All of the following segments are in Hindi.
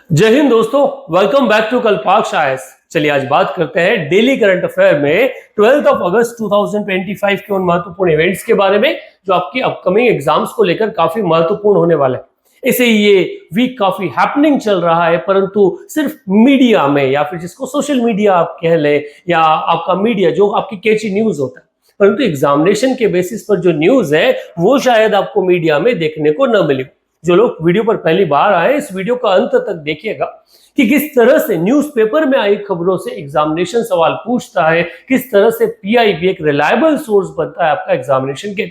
जय हिंद दोस्तों, वेलकम बैक टू कल्पाक्ष आईएएस। चलिए आज बात करते हैं डेली करंट अफेयर में 12 अगस्त 2025 के उन महत्वपूर्ण इवेंट्स के बारे में जो आपकी अपकमिंग एग्जाम्स को लेकर काफी महत्वपूर्ण होने वाले हैं। इसे ये वीक काफी हैपनिंग चल रहा है, परंतु सिर्फ मीडिया में या फिर जिसको सोशल मीडिया आप कह लें या आपका मीडिया जो आपकी कैची न्यूज होता है, परंतु एग्जामिनेशन के बेसिस पर जो न्यूज है वो शायद आपको मीडिया में देखने को न मिले। जो लोग वीडियो पर पहली बार आए इस वीडियो का अंत तक देखिएगा कि किस तरह से न्यूज़पेपर में आई खबरों से एग्जामिनेशन सवाल पूछता है, किस तरह से पीआईबी एक रिलायबल सोर्स बनता है आपका एग्जामिनेशन के।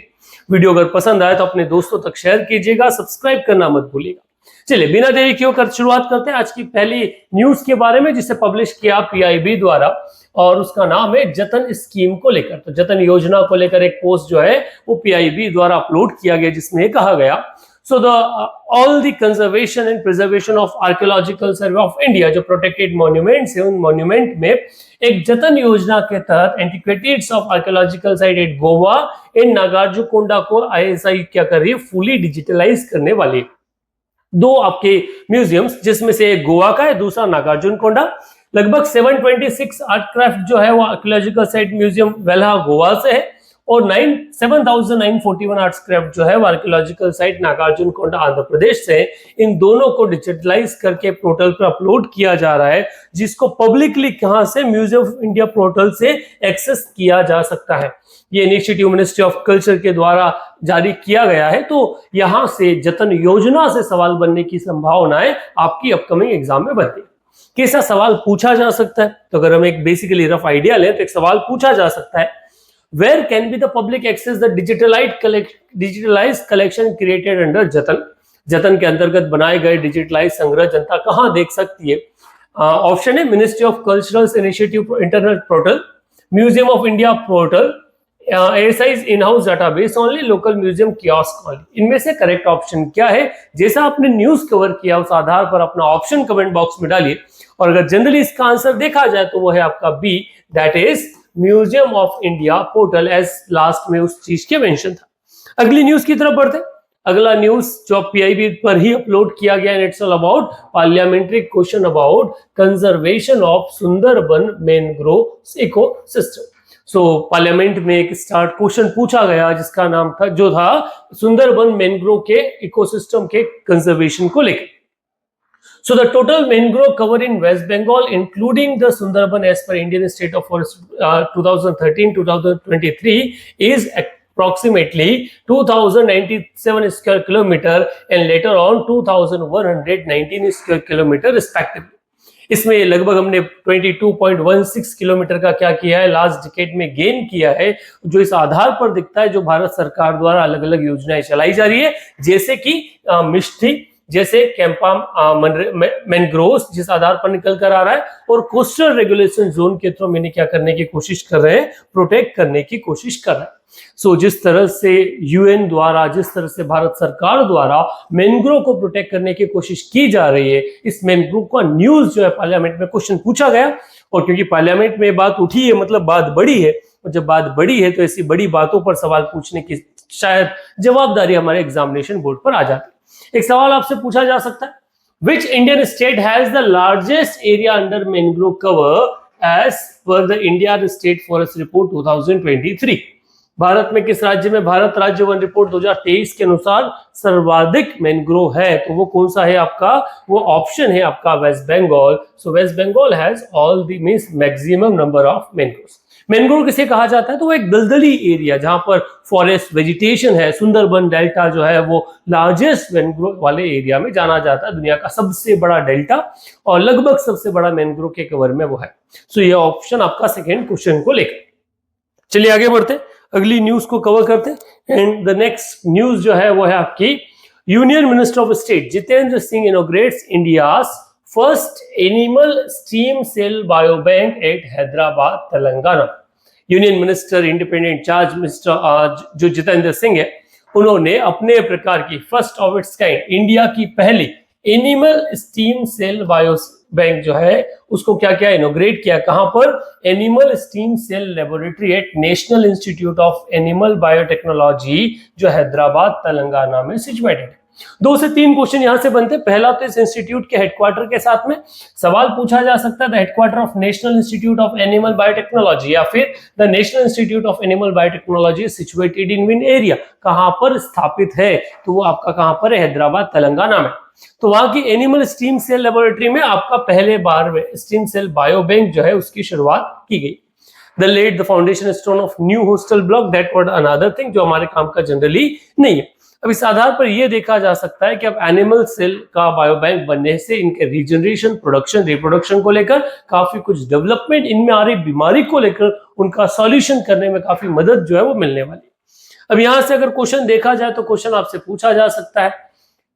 वीडियो अगर पसंद आए तो अपने दोस्तों तक शेयर कीजिएगा, सब्सक्राइब करना मत भूलिएगा। चलिए बिना देरी किए कर शुरुआत करते हैं आज की पहली न्यूज के बारे में, जिसे पब्लिश किया पीआईबी द्वारा और उसका नाम है जतन स्कीम को लेकर। तो जतन योजना को लेकर एक पोस्ट जो है वो पीआईबी द्वारा अपलोड किया गया, जिसमें कहा गया So all the conservation and preservation of archaeological survey of India जो protected monuments है, उन monument में एक जतन योजना के तहत antiquities of archaeological site at Goa इन नागार्जुनकोंडा को ISI क्या कर रही है, फुली डिजिटलाइज करने वाली। दो आपके म्यूजियम्स जिसमें से एक गोवा का है, दूसरा नागार्जुनकोंडा। लगभग 726 आर्टक्राफ्ट जो है वो archaeological site museum Velha Goa से है और 7,941 आर्टक्राफ्ट जो है वो आर्कियोलॉजिकल साइट नागार्जुनकोंडा आंध्र प्रदेश से। इन दोनों को डिजिटलाइज करके पोर्टल पर अपलोड किया जा रहा है, जिसको पब्लिकली कहां से, म्यूजियम ऑफ इंडिया पोर्टल से एक्सेस किया जा सकता है। ये इनिशिएटिव मिनिस्ट्री ऑफ कल्चर के द्वारा जारी किया गया है। तो यहां से जतन योजना से सवाल बनने की संभावनाएं आपकी अपकमिंग एग्जाम में बनती है। कैसा सवाल पूछा जा सकता है, तो अगर हम एक बेसिकली रफ आइडिया लें तो एक सवाल पूछा जा सकता है, Where can be the public access the digitalized collection created under जतन? जतन के अंतर्गत बनाए गए डिजिटलाइज संग्रह जनता कहां देख सकती है? ऑप्शन है ministry of cultural initiative internet portal, museum of India portal, ASI's in-house database only, local museum kiosk only. इनमें से करेक्ट ऑप्शन क्या है? जैसा आपने न्यूज कवर किया उस आधार पर अपना ऑप्शन कमेंट बॉक्स में डालिए, और अगर जनरली इसका आंसर देखा जाए तो वो है आपका B, that is museum of India portal, as last में उस चीज के मेंशन था। अगली न्यूज की तरफ बढ़ते। अगला न्यूज जो पीआईबी पर ही अपलोड किया गया, it's all about parliamentary question about conservation of Sundarban mangrove ecosystem. So parliament में एक स्टार्ट क्वेश्चन पूछा गया जिसका नाम था, जो था सुंदरबन मैंग्रोव के इकोसिस्टम के कंजर्वेशन को लेकर। So the total mangrove cover in West Bengal, including the Sundarban, as per Indian State of Forest 2013-2023, is approximately 2,097 square kilometer and later on 2,119 square kilometer respectively. इसमें लगभग हमने 22.16 किलोमीटर का क्या किया है, लास्ट डिकेड में गेन किया है, जो इस आधार पर दिखता है जो भारत सरकार द्वारा अलग अलग योजनाएं चलाई जा रही है, जैसे कि मिष्टी, जैसे कैंपा मैंग्रोव्स जिस आधार पर निकल कर आ रहा है, और कोस्टल रेगुलेशन जोन के थ्रू मैंने क्या करने की कोशिश कर रहे हैं, प्रोटेक्ट करने की कोशिश कर रहे हैं। सो जिस तरह से यूएन द्वारा, जिस तरह से भारत सरकार द्वारा मैंग्रोव को प्रोटेक्ट करने की कोशिश की जा रही है, इस मैंग्रोव का न्यूज जो है पार्लियामेंट में क्वेश्चन पूछा गया, और क्योंकि पार्लियामेंट में बात उठी है मतलब बात बड़ी है, और जब बात बड़ी है तो ऐसी बड़ी बातों पर सवाल पूछने की शायद जवाबदारी हमारे एग्जामिनेशन बोर्ड पर आ जाती है। एक सवाल आपसे पूछा जा सकता है, Which Indian state has the largest area under mangrove cover as per the India State Forest Report 2023? Bharat में किस राज्य में भारत राज्य वन रिपोर्ट 2023 के अनुसार सर्वाधिक मैंग्रोव है? तो वो कौन सा है आपका? वो ऑप्शन है आपका West Bengal. So West Bengal has all the means maximum number of mangroves. Mangrove किसे कहा जाता है? तो वो एक दलदली एरिया जहां पर फॉरेस्ट वेजिटेशन है। सुंदरबन डेल्टा जो है वो लार्जेस्ट मैंग्रोव वाले एरिया में जाना जाता है, दुनिया का सबसे बड़ा डेल्टा, और लगभग सबसे बड़ा मैंग्रोव के कवर में वो है। सो ये ऑप्शन आपका सेकेंड क्वेश्चन को लेकर। चलिए आगे बढ़ते, अगली न्यूज को कवर करते हैं। एंड द नेक्स्ट न्यूज जो है वो है आपकी, union minister of state Jitendra Singh inaugurates India's first animal stem cell biobank at Hyderabad Telangana. Union minister independent charge minister जो जितेंद्र सिंह है, उन्होंने अपने प्रकार की first of its kind India की पहली animal stem cell bio bank जो है उसको क्या क्या इनोग्रेट किया, कहां पर? Animal stem cell laboratory at national institute of animal biotechnology जो हैदराबाद तेलंगाना में सिचुएटेड है। 2 से 3 क्वेश्चन यहां से बनते हैं। पहला तो इस इंस्टीट्यूट के हेडक्वार्टर के साथ में सवाल पूछा जा सकता है, the headquarter of national institute of animal biotechnology, या फिर the national institute of animal biotechnology situated in win area, कहां पर स्थापित है? तो वो आपका कहां पर है? हैदराबाद तेलंगाना में। तो वहां की एनिमल स्टीम सेल लेबोरेटरी में आपका पहले बार में स्टीम सेल बायो बैंक जो है उसकी शुरुआत की गई। The laid the foundation stone of new hostel block, that was another thing जो हमारे काम का जनरली नहीं है। अब इस आधार पर यह देखा जा सकता है कि अब एनिमल सेल का बायो बैंक बनने से इनके रीजनरेशन, प्रोडक्शन, रिप्रोडक्शन को लेकर काफी कुछ डेवलपमेंट, इनमें आ रही बीमारी को लेकर उनका सॉल्यूशन करने में काफी मदद जो है वो मिलने वाली। अब यहां से अगर क्वेश्चन देखा जाए तो क्वेश्चन आपसे पूछा जा सकता है,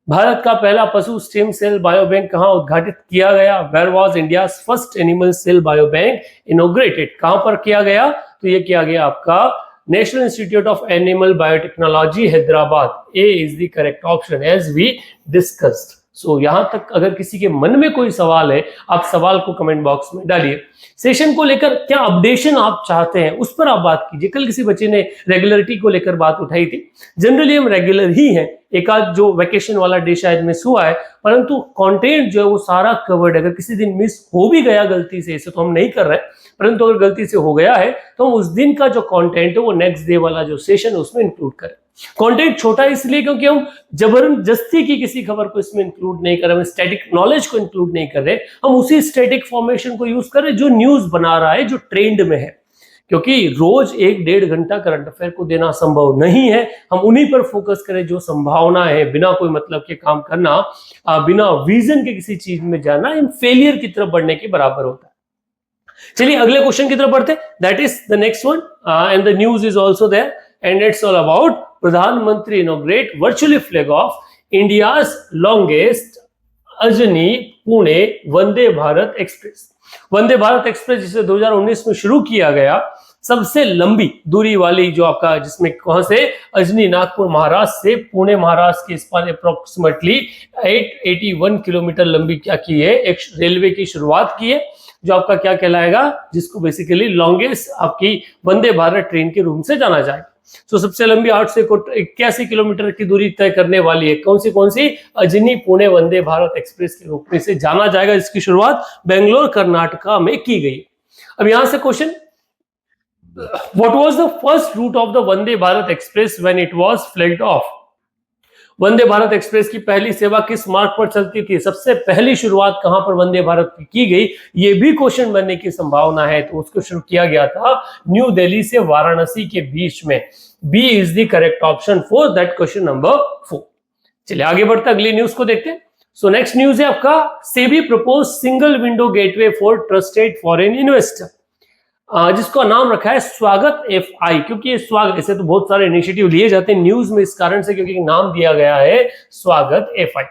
भारत का पहला पशु स्टेम सेल बायो बैंक कहां उद्घाटित किया गया? Where was India's first animal cell bio bank inaugurated? कहां पर किया गया? तो ये किया गया आपका national institute of animal biotechnology, Hyderabad. A is the correct option as we discussed. So यहां तक अगर किसी के मन में कोई सवाल है, आप सवाल को कमेंट बॉक्स में डालिए। सेशन को लेकर क्या अपडेशन आप चाहते हैं उस पर आप बात कीजिए। कल किसी बच्चे ने रेगुलरिटी को लेकर बात उठाई थी। जनरली हम रेगुलर ही हैं, एक आध जो वेकेशन वाला डे शायद मिस हुआ है, परंतु कंटेंट जो है वो सारा कवर्ड है। अगर किसी दिन मिस हो भी गया गलती से, इसे तो हम नहीं कर रहे, परंतु अगर गलती से हो गया है तो हम उस दिन का जो कंटेंट है वो नेक्स्ट डे वाला जो सेशन है उसमें इंक्लूड करें। कंटेंट छोटा इसलिए क्योंकि हम जबरदस्ती की किसी खबर को इसमें इंक्लूड नहीं कर रहे, हम स्टैटिक नॉलेज को इंक्लूड नहीं कर रहे, हम उसी स्टैटिक फॉर्मेशन को यूज कर रहे जो न्यूज बना रहा है, जो ट्रेंड में है। क्योंकि रोज 1-1.5 घंटा करंट अफेयर को देना संभव नहीं है, हम उन्हीं पर फोकस करें जो संभावना है। बिना कोई मतलब के काम करना, बिना विजन के किसी चीज में जाना, इन फेलियर की तरफ बढ़ने के बराबर होता है। चलिए अगले क्वेश्चन की तरफ बढ़ते हैं, that is the next one and the news is also there and it's all about प्रधानमंत्री inaugurate virtually flag off India's longest Ajni Pune Vande Bharat express. Vande Bharat express जिसे 2019 में शुरू किया गया, सबसे लंबी दूरी वाली जो आपका, जिसमें कहां से? अजनी नागपुर महाराष्ट्र से पुणे महाराष्ट्र के इस पार अप्रोक्सीमेटली 881 किलोमीटर लंबी क्या की है, एक रेलवे की शुरुआत की है, जो आपका क्या कहलाएगा, जिसको बेसिकली लॉन्गेस्ट आपकी वंदे भारत ट्रेन के रूप से जाना जाएगा। तो सबसे लंबी 881 किलोमीटर की दूरी तय करने वाली है कौन सी? अजनी पुणे वंदे भारत एक्सप्रेस के रूप में से जाना जाएगा, जिसकी शुरुआत बेंगलोर कर्नाटका में की गई। अब यहां से question, what was the first route of the Vande Bharat express when it was flagged off? Vande Bharat express की पहली सेवा किस मार्ग पर चलती थी? सबसे पहली शुरुआत कहां पर वंदे भारत की गई, ये भी क्वेश्चन बनने की संभावना है। तो उसको शुरू किया गया था न्यू दिल्ली से वाराणसी के बीच में। B is the correct option for that question number 4। चलिए आगे बढ़ते अगली न्यूज को देखते हैं। सो नेक्स्ट न्यूज है आपका, SEBI propose single window gateway for trusted foreign investor, जिसका नाम रखा है स्वागत FI। क्योंकि ये स्वागत, ऐसे तो बहुत सारे इनिशिएटिव लिए जाते हैं न्यूज में इस कारण से, क्योंकि नाम दिया गया है स्वागत FI।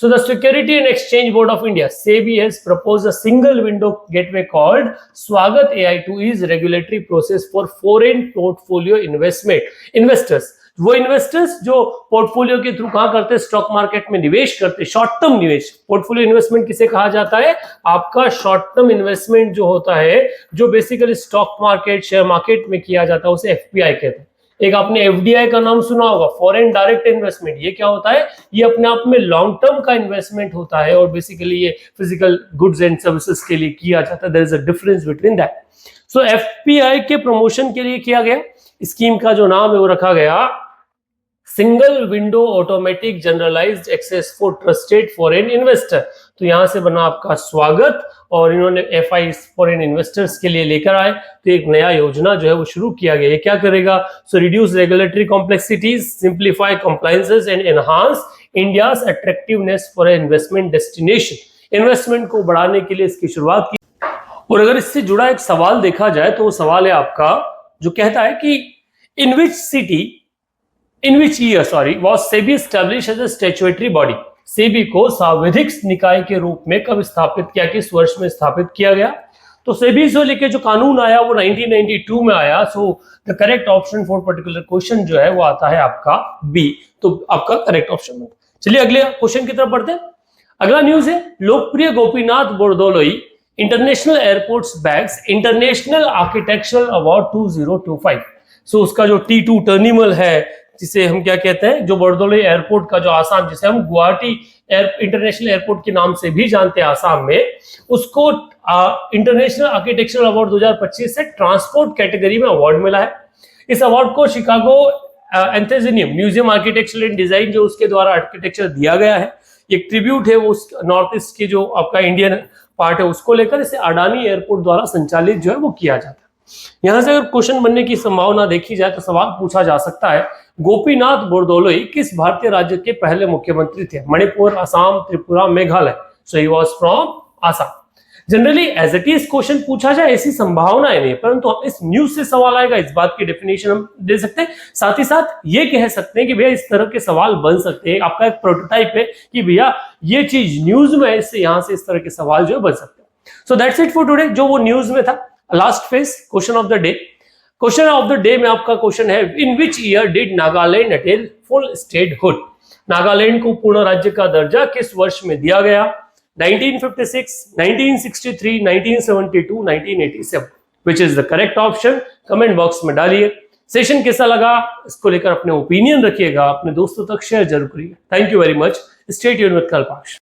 So the Security and Exchange Board of India, SEBI, has proposed a single window gateway called Swagat AI to ease regulatory process for foreign portfolio investors। वो इन्वेस्टर्स जो पोर्टफोलियो के थ्रू कहां करते हैं, स्टॉक मार्केट में निवेश करते, शॉर्ट टर्म निवेश। पोर्टफोलियो इन्वेस्टमेंट किसे कहा जाता है? आपका शॉर्ट टर्म इन्वेस्टमेंट जो होता है, जो basically stock market, share market में किया जाता है, उसे FPI कहते हैं। एक आपने FDI का नाम सुना होगा, फॉरेन डायरेक्ट इन्वेस्टमेंट। ये क्या होता है? ये अपने आप में लॉन्ग टर्म का इन्वेस्टमेंट होता है और बेसिकली ये फिजिकल गुड्स एंड सर्विसेज के लिए किया जाता है। There is a difference between that. So FPI के प्रमोशन के लिए किया गया स्कीम का जो नाम है वो रखा गया single window automatic generalised access for trusted foreign investor. तो यहां से बना आपका स्वागत, और इन्होंने FI फॉरेन इन्वेस्टर्स के लिए लेकर आए। तो एक नया योजना जो है वो शुरू किया गया। ये क्या करेगा? So reduce regulatory complexities, simplify compliances and enhance India's attractiveness for investment destination. Investment को बढ़ाने के लिए इसकी शुरुआत की। और अगर इससे जुड़ा एक सवाल देखा जाए तो वो सवाल है आपका जो कहता है कि in which year was SEBI established as a statutory body? SEBI को सांविधिक निकाय के रूप में कब स्थापित किया, किस वर्ष में स्थापित किया गया? तो सेबी से लेके जो कानून आया वो 1992 में आया। So the correct option for particular question जो है वो आता है आपका बी। तो आपका करेक्ट ऑप्शन। चलिए अगले क्वेश्चन की तरफ बढ़ते हैं। अगला न्यूज है, लोकप्रिय Gopinath Bordoloi international airports bags international architectural award 2025। सो उसका जो T2 टर्मिनल है, जिसे हम क्या कहते हैं, जो बरदोली एयरपोर्ट का जो आसाम, जिसे हम गुवाहाटी इंटरनेशनल एयरपोर्ट के नाम से भी जानते हैं आसाम में, उसको इंटरनेशनल आर्किटेक्चरल अवार्ड 2025 से ट्रांसपोर्ट कैटेगरी में अवार्ड मिला है। इस अवार्ड को Chicago Athenaeum museum architecture and design जो उसके द्वारा आर्किटेक्चर दिया गया है, एक ट्रिब्यूट है वो उस नॉर्थ ईस्ट की जो आपका इंडियन पार्ट है उसको लेकर। इसे अडानी एयरपोर्ट द्वारा संचालित जो है वो किया जाता है। यहां से अगर क्वेश्चन बनने की संभावना देखी जाए तो सवाल पूछा जा सकता है, गोपीनाथ बोरदोलोई किस भारतीय राज्य के पहले मुख्यमंत्री थे? Manipur, Assam, Tripura, Meghalaya. So he was from Assam. Generally as it is question पूछा जाए ऐसी संभावनाएं नहीं, परंतु इस न्यूज से सवाल आएगा, इस बात की डेफिनेशन हम दे सकते हैं। साथ ही साथ ये कह सकते हैं कि भैया इस तरह के सवाल बन सकते हैं, आपका एक प्रोटोटाइप है कि भैया ये चीज न्यूज में, इससे यहां से इस तरह के सवाल जो है बन सकते हैं। So that's it for today, जो वो न्यूज में था। Last phase question of the day. Question of the day में आपका क्वेश्चन है, in which year did Nagaland attain full statehood? Nagaland को पूर्ण राज्य का दर्जा किस वर्ष में दिया गया? 1956, 1963, 1972, 1987। Which is the correct option? Comment box में डालिए। सेशन कैसा लगा इसको लेकर अपने ओपिनियन रखिएगा, अपने दोस्तों तक शेयर जरूर करिए। Thank you very much. Stay tuned with कल्पाक्ष।